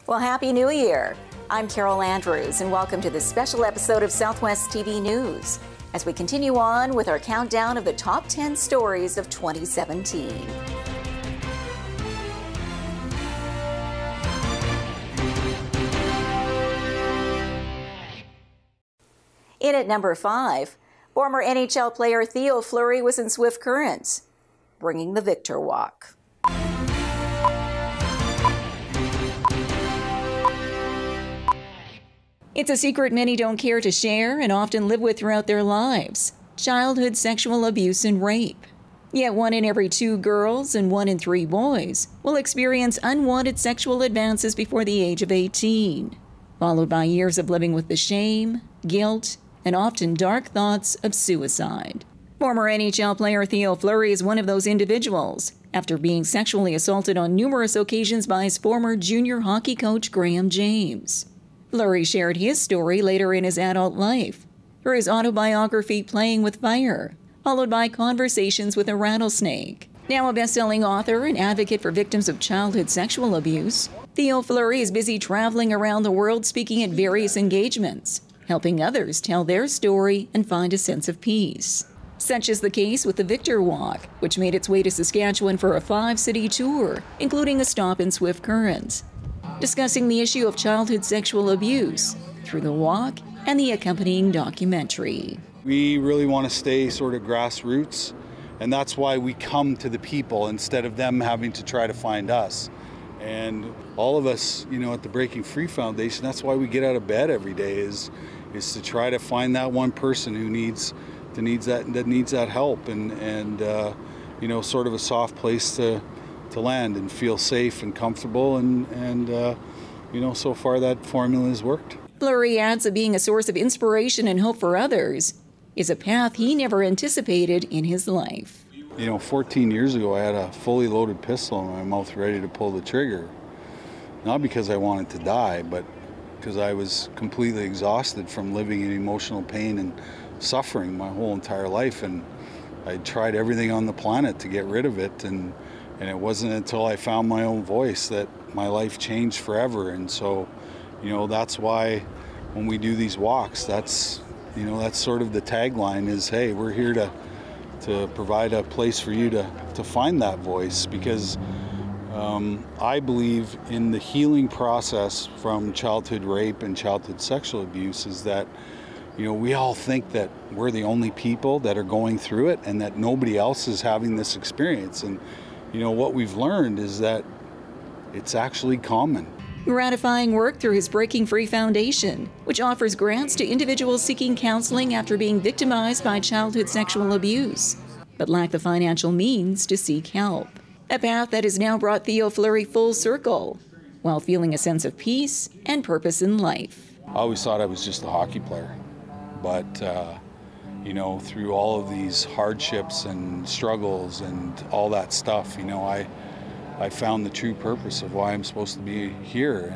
Well, Happy New Year! I'm Carol Andrews, and welcome to this special episode of Southwest TV News as we continue on with our countdown of the top 10 stories of 2017. In at number 5, former NHL player Theo Fleury was in swift currents, bringing the Victor Walk. It's a secret many don't care to share and often live with throughout their lives: childhood sexual abuse and rape. Yet 1 in every 2 girls and 1 in 3 boys will experience unwanted sexual advances before the age of 18, followed by years of living with the shame, guilt, and often dark thoughts of suicide. Former NHL player Theo Fleury is one of those individuals, after being sexually assaulted on numerous occasions by his former junior hockey coach Graham James. Fleury shared his story later in his adult life through his autobiography Playing with Fire, followed by Conversations with a Rattlesnake. Now a best-selling author and advocate for victims of childhood sexual abuse, Theo Fleury is busy traveling around the world speaking at various engagements, helping others tell their story and find a sense of peace. Such is the case with the Victor Walk, which made its way to Saskatchewan for a 5-city tour, including a stop in Swift Current, discussing the issue of childhood sexual abuse through the walk and the accompanying documentary. We really want to stay sort of grassroots, and that's why we come to the people instead of them having to try to find us. And all of us, at the Breaking Free Foundation, that's why we get out of bed every day, is to try to find that one person who needs that help and sort of a soft place to land and feel safe and comfortable, and so far that formula has worked. Fleury adds that being a source of inspiration and hope for others is a path he never anticipated in his life. 14 years ago I had a fully loaded pistol in my mouth ready to pull the trigger. Not because I wanted to die, but because I was completely exhausted from living in emotional pain and suffering my whole entire life, and I tried everything on the planet to get rid of it, and it wasn't until I found my own voice that my life changed forever. And so, that's why when we do these walks, that's sort of the tagline is, hey, we're here to provide a place for you to find that voice, because I believe in the healing process from childhood rape and childhood sexual abuse is that, we all think that we're the only people that are going through it and that nobody else is having this experience. And what we've learned is that it's actually common. Gratifying work through his Breaking Free Foundation, which offers grants to individuals seeking counseling after being victimized by childhood sexual abuse, but lack the financial means to seek help. A path that has now brought Theo Fleury full circle, while feeling a sense of peace and purpose in life. I always thought I was just a hockey player, but through all of these hardships and struggles and all that stuff, I found the true purpose of why I'm supposed to be here,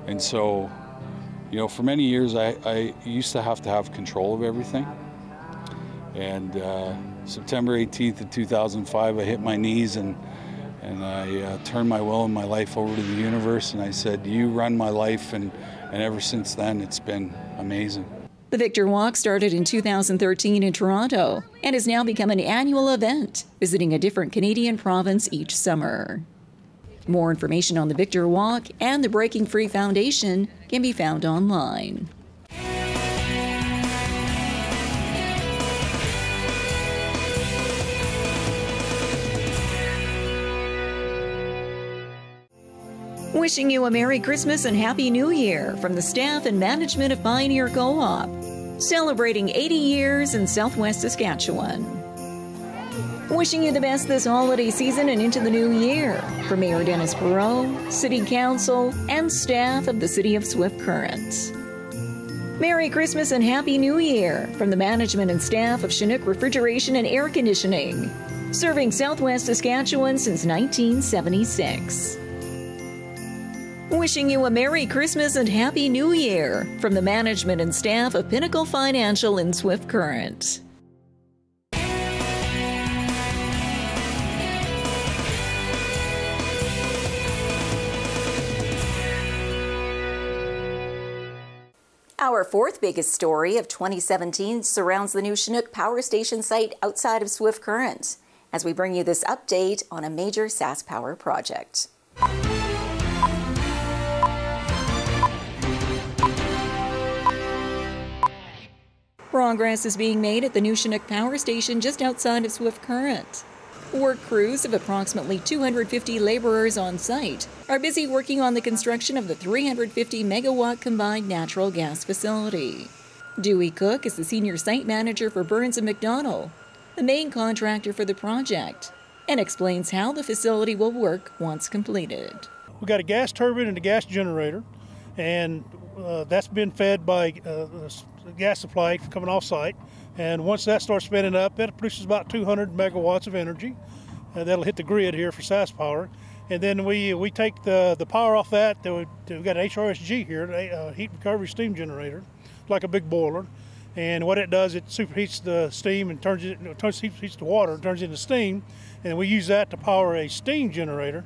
and so, for many years I used to have control of everything. And September 18th of 2005, I hit my knees and I turned my will and my life over to the universe, and I said, "You run my life," and ever since then it's been amazing. The Victor Walk started in 2013 in Toronto and has now become an annual event, visiting a different Canadian province each summer. More information on the Victor Walk and the Breaking Free Foundation can be found online. Wishing you a Merry Christmas and Happy New Year from the staff and management of Pioneer Co-op, celebrating 80 years in Southwest Saskatchewan. Wishing you the best this holiday season and into the new year from Mayor Dennis Perreault, City Council, and staff of the City of Swift Current. Merry Christmas and Happy New Year from the management and staff of Chinook Refrigeration and Air Conditioning, serving Southwest Saskatchewan since 1976. Wishing you a Merry Christmas and Happy New Year from the management and staff of Pinnacle Financial in Swift Current. Our fourth biggest story of 2017 surrounds the new Chinook Power Station site outside of Swift Current, as we bring you this update on a major SaskPower project. Progress is being made at the new Chinook Power Station just outside of Swift Current. Work crews of approximately 250 laborers on site are busy working on the construction of the 350 megawatt combined natural gas facility. Dewey Cook is the senior site manager for Burns & McDonnell, the main contractor for the project, and explains how the facility will work once completed. We've got a gas turbine and a gas generator, and that's been fed by gas supply coming off site. And once that starts spinning up, that produces about 200 megawatts of energy. That'll hit the grid here for SaskPower. And then we take the power off that. We've got an HRSG here, a heat recovery steam generator, like a big boiler. And what it does, it superheats the steam and heats the water and turns it into steam. And we use that to power a steam generator,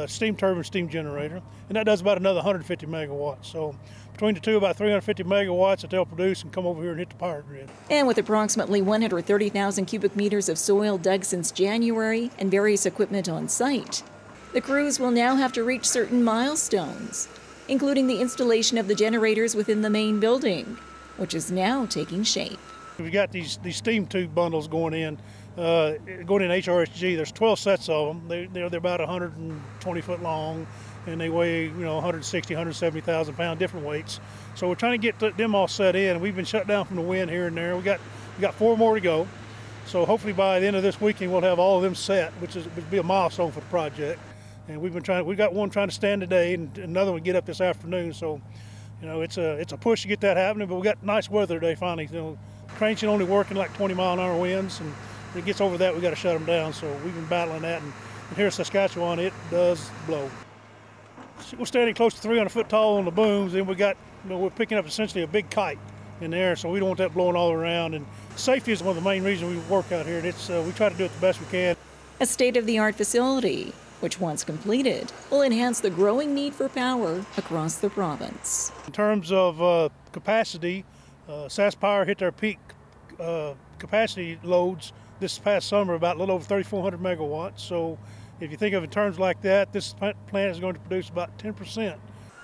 steam turbine steam generator. And that does about another 150 megawatts. So between the two, about 350 megawatts that they'll produce and come over here and hit the power grid. And with approximately 130,000 cubic meters of soil dug since January and various equipment on site, the crews will now have to reach certain milestones, including the installation of the generators within the main building, which is now taking shape. We've got these steam tube bundles going in HRSG. There's 12 sets of them. They're about 120 foot long, and they weigh 160, 170,000 pound, different weights. So we're trying to get them all set in. We've been shut down from the wind here and there. We got 4 more to go. So hopefully by the end of this weekend we'll have all of them set, which would be a milestone for the project. And we've got one trying to stand today, and another one get up this afternoon. So it's a push to get that happening. But we got nice weather today finally. The cranes can only work in like 20-mile-an-hour winds, and when it gets over that, we got to shut them down. So we've been battling that, and here in Saskatchewan, it does blow. We're standing close to 300 foot tall on the booms, and we're picking up essentially a big kite in the air, so we don't want that blowing all around. And safety is one of the main reasons we work out here. And we try to do it the best we can. A state-of-the-art facility, which once completed, will enhance the growing need for power across the province. In terms of capacity, SaskPower hit their peak capacity loads this past summer, about a little over 3,400 megawatts. So if you think of it in terms like that, this plant is going to produce about 10%.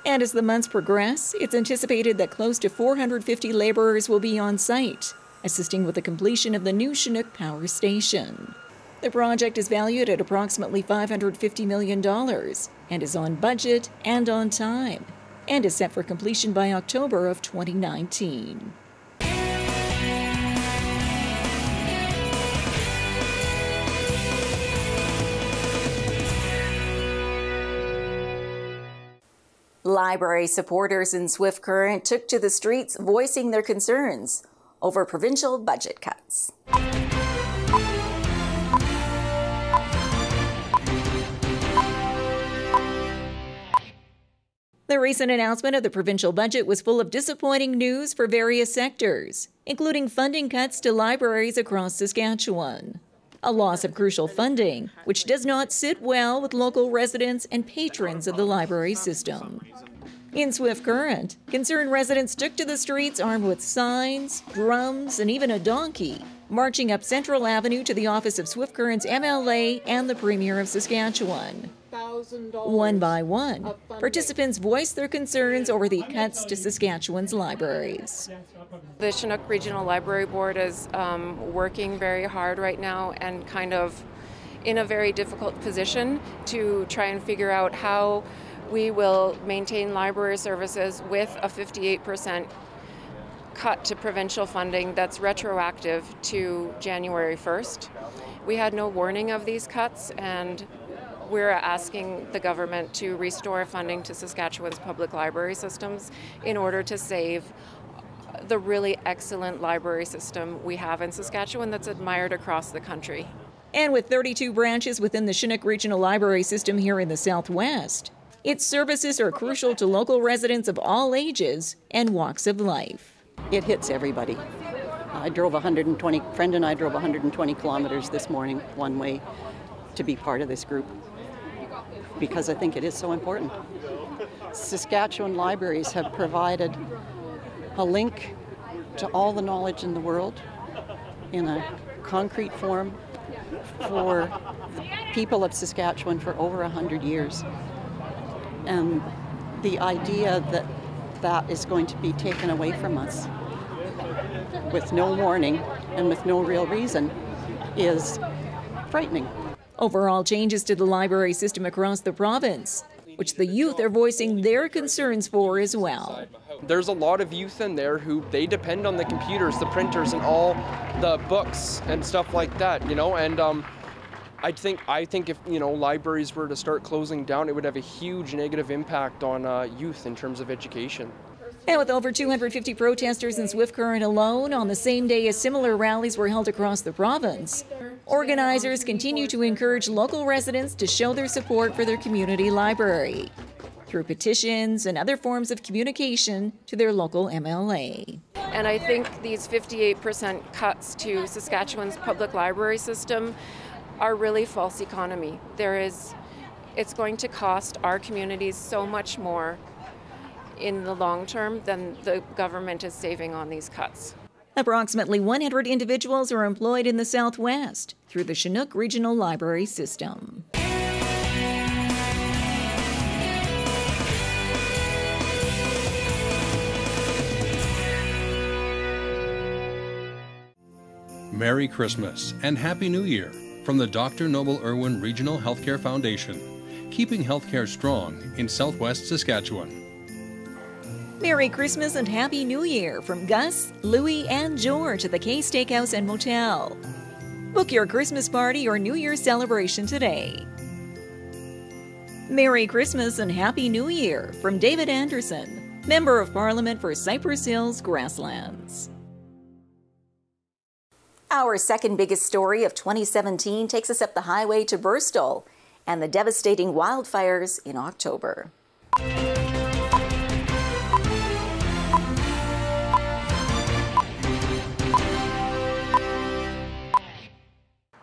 And as the months progress, it's anticipated that close to 450 laborers will be on site, assisting with the completion of the new Chinook Power Station. The project is valued at approximately $550 million and is on budget and on time, and is set for completion by October of 2019. Library supporters in Swift Current took to the streets voicing their concerns over provincial budget cuts. The recent announcement of the provincial budget was full of disappointing news for various sectors, including funding cuts to libraries across Saskatchewan. A loss of crucial funding, which does not sit well with local residents and patrons of the library system. In Swift Current, concerned residents took to the streets armed with signs, drums, and even a donkey, marching up Central Avenue to the office of Swift Current's MLA and the Premier of Saskatchewan. One by one, participants voiced their concerns over the cuts to Saskatchewan's libraries. The Chinook Regional Library Board is working very hard right now and kind of in a very difficult position to try and figure out how we will maintain library services with a 58% cut to provincial funding that's retroactive to January 1st. We had no warning of these cuts, and we're asking the government to restore funding to Saskatchewan's public library systems in order to save the really excellent library system we have in Saskatchewan that's admired across the country. And with 32 branches within the Chinook Regional Library System here in the Southwest, its services are crucial to local residents of all ages and walks of life. It hits everybody. Friend and I drove 120 kilometers this morning one way to be part of this group, because I think it is so important. Saskatchewan libraries have provided a link to all the knowledge in the world in a concrete form for the people of Saskatchewan for over 100 years. And the idea that that is going to be taken away from us with no warning and with no real reason is frightening. Overall changes to the library system across the province, which the youth are voicing their concerns for as well. There's a lot of youth in there who they depend on the computers, the printers, and all the books and stuff like that, you know, and I think if, you know, libraries were to start closing down, it would have a huge negative impact on youth in terms of education. And with over 250 protesters in Swift Current alone on the same day as similar rallies were held across the province, organizers continue to encourage local residents to show their support for their community library through petitions and other forms of communication to their local MLA. And I think these 58% cuts to Saskatchewan's public library system are really false economy. It's going to cost our communities so much more in the long term than the government is saving on these cuts. Approximately 100 individuals are employed in the Southwest through the Chinook Regional Library System. Merry Christmas and Happy New Year from the Dr. Noble Irwin Regional Healthcare Foundation, keeping healthcare strong in Southwest Saskatchewan. Merry Christmas and Happy New Year from Gus, Louie, and George at the K Steakhouse and Motel. Book your Christmas party or New Year's celebration today. Merry Christmas and Happy New Year from David Anderson, Member of Parliament for Cypress Hills Grasslands. Our second biggest story of 2017 takes us up the highway to Burstall and the devastating wildfires in October.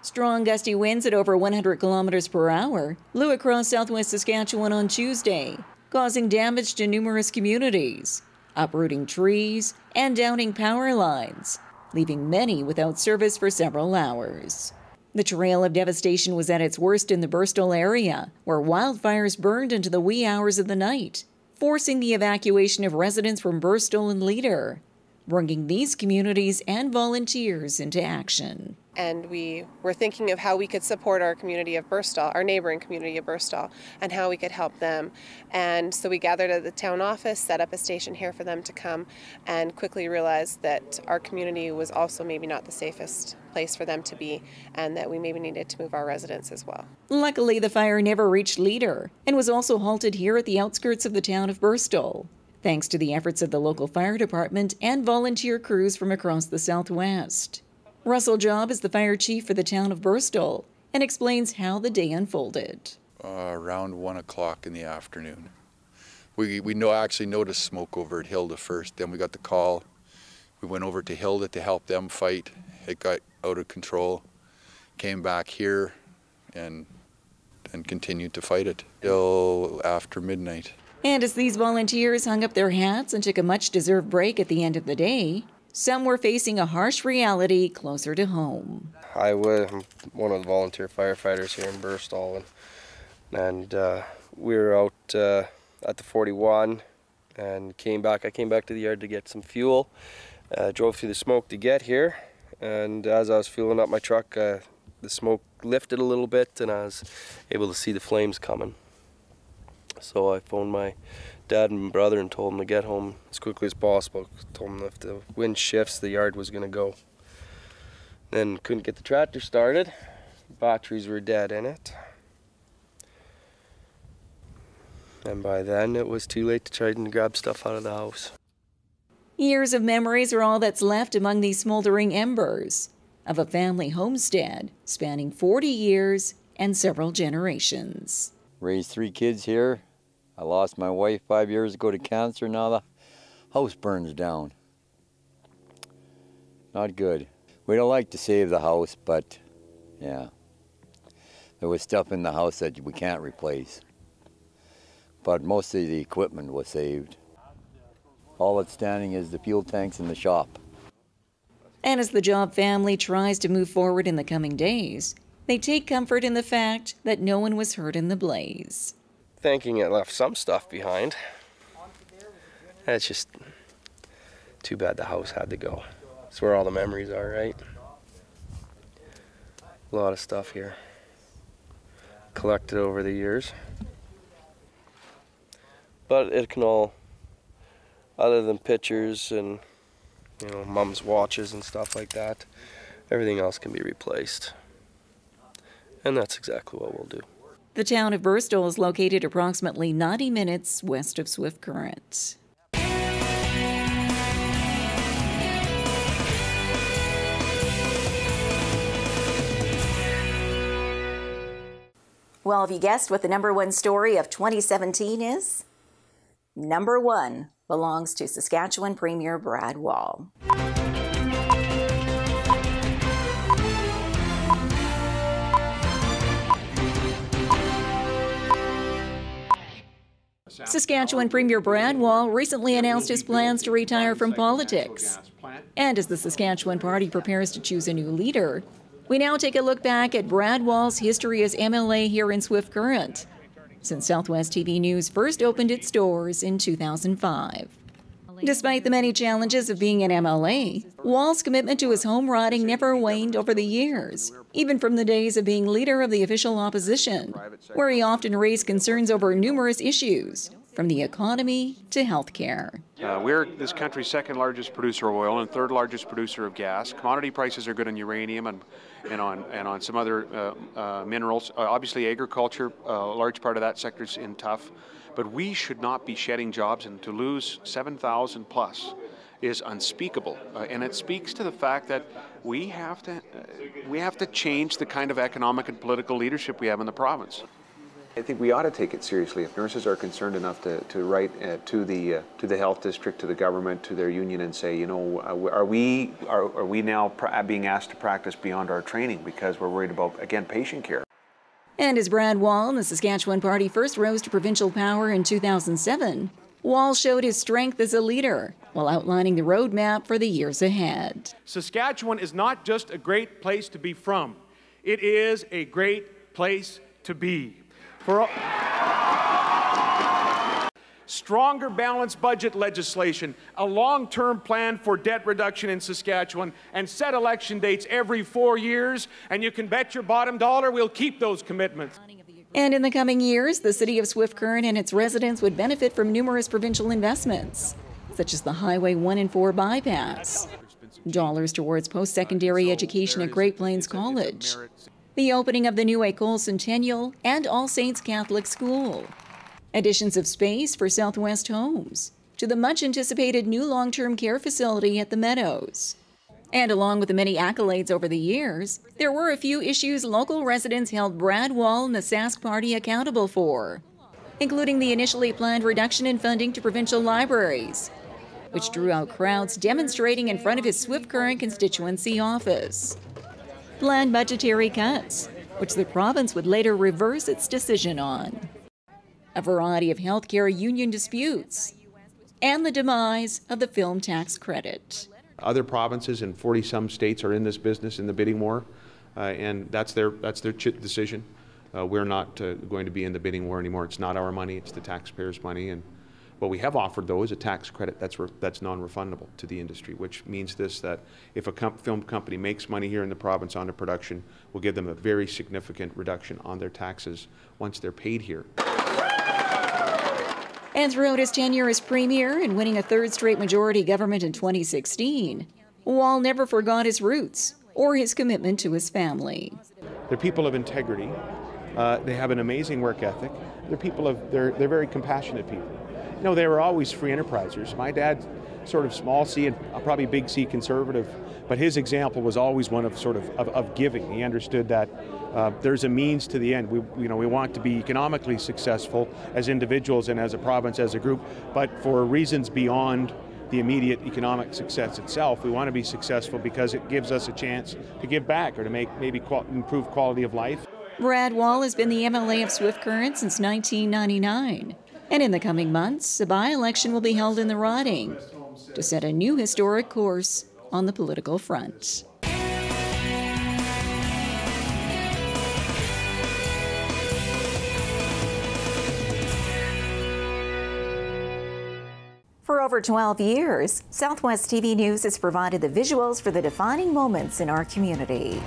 Strong gusty winds at over 100 kilometers per hour blew across southwest Saskatchewan on Tuesday, causing damage to numerous communities, uprooting trees and downing power lines, leaving many without service for several hours. The trail of devastation was at its worst in the Burstall area, where wildfires burned into the wee hours of the night, forcing the evacuation of residents from Burstall and Leader, bringing these communities and volunteers into action. And we were thinking of how we could support our community of Burstall, our neighboring community of Burstall, and how we could help them. And so we gathered at the town office, set up a station here for them to come, and quickly realized that our community was also maybe not the safest place for them to be, and that we maybe needed to move our residents as well. Luckily, the fire never reached Leader and was also halted here at the outskirts of the town of Burstall, thanks to the efforts of the local fire department and volunteer crews from across the Southwest. Russell Job is the fire chief for the town of Burstall and explains how the day unfolded. Around 1 o'clock in the afternoon. We actually noticed smoke over at Hilda first, then we got the call. We went over to Hilda to help them fight. It got out of control, came back here and continued to fight it till after midnight. And as these volunteers hung up their hats and took a much-deserved break at the end of the day, some were facing a harsh reality closer to home. I'm one of the volunteer firefighters here in Burstall, and we were out at the 41 and I came back to the yard to get some fuel. Drove through the smoke to get here, and as I was fueling up my truck, the smoke lifted a little bit and I was able to see the flames coming. So I phoned my dad and brother and told them to get home as quickly as possible. Told them if the wind shifts, the yard was going to go. Then couldn't get the tractor started. Batteries were dead in it. And by then it was too late to try and grab stuff out of the house. Years of memories are all that's left among these smoldering embers of a family homestead spanning 40 years and several generations. Raised 3 kids here. I lost my wife 5 years ago to cancer. Now the house burns down. Not good. We don't like to save the house, but yeah. There was stuff in the house that we can't replace. But most of the equipment was saved. All that's standing is the fuel tanks in the shop. And as the Job family tries to move forward in the coming days, they take comfort in the fact that no one was hurt in the blaze. Thinking it left some stuff behind. It's just too bad the house had to go. It's where all the memories are, right? A lot of stuff here. Collected over the years. But it can all, other than pictures and Mom's watches and stuff like that, everything else can be replaced. And that's exactly what we'll do. The town of Burstall is located approximately 90 minutes west of Swift Current. Well, have you guessed what the #1 story of 2017 is? #1 belongs to Saskatchewan Premier Brad Wall. Saskatchewan Premier Brad Wall recently announced his plans to retire from politics. And as the Saskatchewan Party prepares to choose a new leader, we now take a look back at Brad Wall's history as MLA here in Swift Current, since SWTV News first opened its doors in 2005. Despite the many challenges of being an MLA, Wall's commitment to his home riding never waned over the years, even from the days of being leader of the official opposition, where he often raised concerns over numerous issues, from the economy to health care. We're this country's second largest producer of oil and third largest producer of gas. Commodity prices are good on uranium and on some other minerals. Obviously agriculture, a large part of that sector is in tough. But we should not be shedding jobs, and to lose 7,000 plus is unspeakable. And it speaks to the fact that we have to change the kind of economic and political leadership we have in the province. I think we ought to take it seriously. If nurses are concerned enough to write to the health district, to the government, to their union, and say, are we now being asked to practice beyond our training because we're worried about, again, patient care. And as Brad Wall and the Saskatchewan Party first rose to provincial power in 2007, Wall showed his strength as a leader while outlining the roadmap for the years ahead. Saskatchewan is not just a great place to be from. It is a great place to be. For stronger balanced budget legislation, a long-term plan for debt reduction in Saskatchewan, and set election dates every 4 years, and you can bet your bottom dollar we'll keep those commitments. And in the coming years, the city of Swift Current and its residents would benefit from numerous provincial investments, such as the Highway 1 and 4 bypass, dollars towards post-secondary education at Great Plains College, the opening of the new École Centennial and All Saints Catholic School, additions of space for Southwest Homes, to the much-anticipated new long-term care facility at the Meadows. And along with the many accolades over the years, there were a few issues local residents held Brad Wall and the Sask Party accountable for, including the initially planned reduction in funding to provincial libraries, which drew out crowds demonstrating in front of his Swift Current constituency office, planned budgetary cuts, which the province would later reverse its decision on, a variety of healthcare union disputes, and the demise of the film tax credit. Other provinces in 40-some states are in this business, in the bidding war, and that's their decision. We're not going to be in the bidding war anymore. It's not our money, it's the taxpayers' money. And what we have offered, though, is a tax credit that's non-refundable to the industry, which means that if a film company makes money here in the province on a production, we'll give them a very significant reduction on their taxes once they're paid here. And throughout his tenure as Premier and winning a third straight majority government in 2016, Wall never forgot his roots or his commitment to his family. They're people of integrity. They have an amazing work ethic. They're very compassionate people. They were always free enterprisers. My dad, sort of small C and probably big C conservative, but his example was always one of giving. He understood that there's a means to the end. We want to be economically successful as individuals and as a province, as a group, but for reasons beyond the immediate economic success itself, we want to be successful because it gives us a chance to give back or to improve quality of life. Brad Wall has been the MLA of Swift Current since 1999. And in the coming months, a by-election will be held in the riding to set a new historic course on the political front. For over 12 years, Southwest TV News has provided the visuals for the defining moments in our community.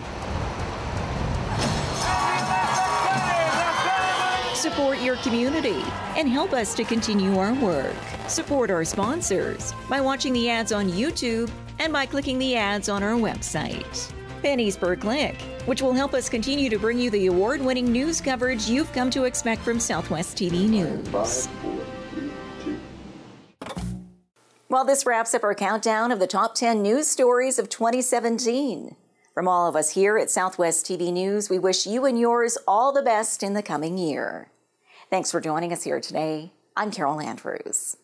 Support your community and help us to continue our work. Support our sponsors by watching the ads on YouTube and by clicking the ads on our website. Pennies per click, which will help us continue to bring you the award-winning news coverage you've come to expect from Southwest TV News. Well, this wraps up our countdown of the top 10 news stories of 2017. From all of us here at Southwest TV News, we wish you and yours all the best in the coming year. Thanks for joining us here today. I'm Carol Andrews.